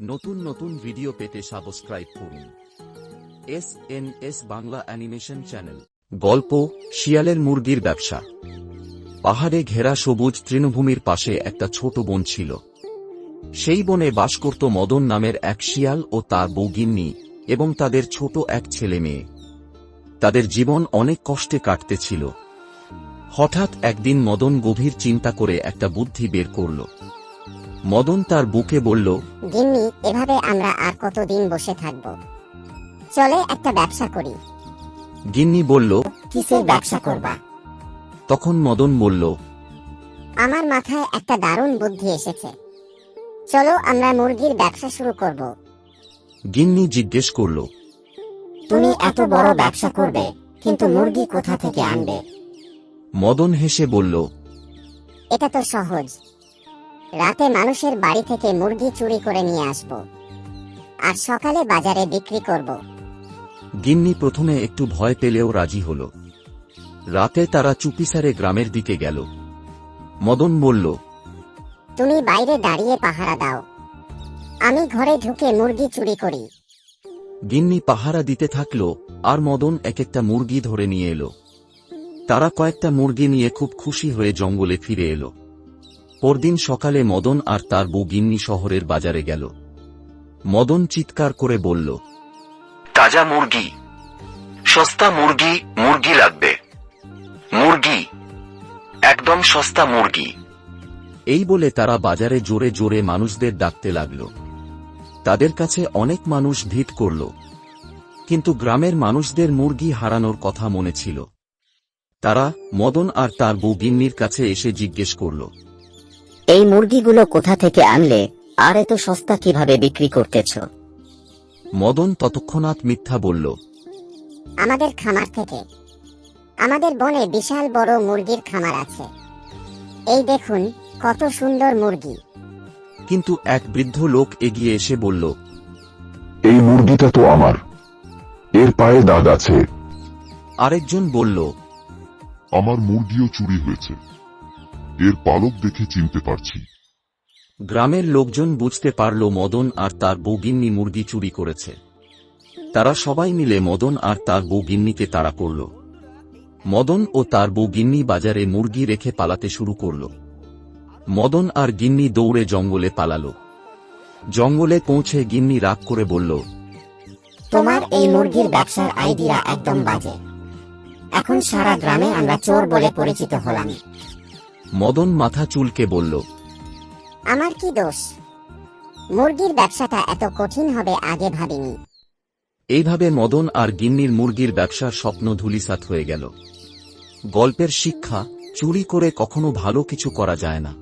নতুন নতুন ভিডিও পেতে সাবস্ক্রাইব করুন এসএনএস বাংলা অ্যানিমেশন চ্যানেল। গল্প শিয়ালের মুরগির ব্যবসা। পাহাড়ে ঘেরা সবুজ তৃণভূমির পাশে একটা ছোট বন ছিল। সেই বনে বাস করত মদন নামের এক শিয়াল ও তার বউ গিন্নি এবং তাদের ছোট এক ছেলে মেয়ে। তাদের জীবন অনেক কষ্টে কাটতেছিল। হঠাৎ একদিন মদন গভীর চিন্তা করে একটা বুদ্ধি বের করল। মদন তার বুকে বলল, গিন্নি, এভাবে আমরা আর কতদিন বসে থাকব? চলে একটা ব্যবসা করি। গিন্নি বলল, কিসের ব্যবসা করবা? তখন মদন বলল, আমার মাথায় একটা দারুণ বুদ্ধি এসেছে। চলো আমরা মুরগির ব্যবসা শুরু করব। গিন্নি জিজ্ঞেস করল, তুমি এত বড় ব্যবসা করবে, কিন্তু মুরগি কোথা থেকে আনবে? মদন হেসে বলল, এটা তো সহজ। রাতে মানুষের বাড়ি থেকে মুরগি চুরি করে নিয়ে আসব, আর সকালে বাজারে বিক্রি করব। গিন্নি প্রথমে একটু ভয় পেলেও রাজি হল। রাতে তারা চুপিসারে গ্রামের দিকে গেল। মদন বলল, তুমি বাইরে দাঁড়িয়ে পাহারা দাও, আমি ঘরে ঢুকে মুরগি চুরি করি। গিন্নি পাহারা দিতে থাকল, আর মদন এক একটা মুরগি ধরে নিয়ে এলো। তারা কয়েকটা মুরগি নিয়ে খুব খুশি হয়ে জঙ্গলে ফিরে এলো। পরদিন সকালে মদন আর তার বউ গিন্নি শহরের বাজারে গেল। মদন চিৎকার করে বলল, তাজা মুরগি, সস্তা মুরগি, মুরগি লাগবে, মুরগি, একদম সস্তা মুরগি। এই বলে তারা বাজারে জোরে জোরে মানুষদের ডাকতে লাগল। তাদের কাছে অনেক মানুষ ভিড় করল, কিন্তু গ্রামের মানুষদের মুরগি হারানোর কথা মনে ছিল। তারা মদন আর তার বউ গিন্নির কাছে এসে জিজ্ঞেস করল, এই মুরগিগুলো কোথা থেকে আনলে, আর এত সস্তা কিভাবে বিক্রি করতেছ? মদন তৎক্ষণাৎ মিথ্যা বলল, আমাদের খামার থেকে। আমাদের বনে বিশাল বড় মুরগির খামার আছে। এই দেখুন কত সুন্দর মুরগি। কিন্তু এক বৃদ্ধ লোক এগিয়ে এসে বলল, এই মুরগিটা তো আমার, এর পায়ে দাগ আছে। আরেকজন বলল, আমার মুরগিও চুরি হয়েছে, এর পালক দেখে চিনতে পারছি। গ্রামের লোকজন বুঝতে পারল মদন আর তার বউ গিন্নি মুরগি চুরি করেছে। তারা সবাই মিলে মদন আর তার বউ গিন্নিকে তাড়া করল। মদন ও তার বউ গিন্নি বাজারে মুরগি রেখে পালাতে শুরু করল। মদন আর গিন্নি দৌড়ে জঙ্গলে পালাল। জঙ্গলে পৌঁছে গিন্নি রাগ করে বলল, তোমার এই মুরগির ব্যবসার আইডিয়া একদম বাজে। এখন সারা গ্রামে আমরা চোর বলে পরিচিত হলাম। মদন মাথা চুলকে বলল, আমার কি দোষ? মুরগির ব্যবসাটা এত কঠিন হবে আগে ভাবিনি। এইভাবে মদন আর গিন্নির মুরগির ব্যবসার স্বপ্ন ধূলিসাৎ হয়ে গেল। গল্পের শিক্ষা, চুরি করে কখনো ভালো কিছু করা যায় না।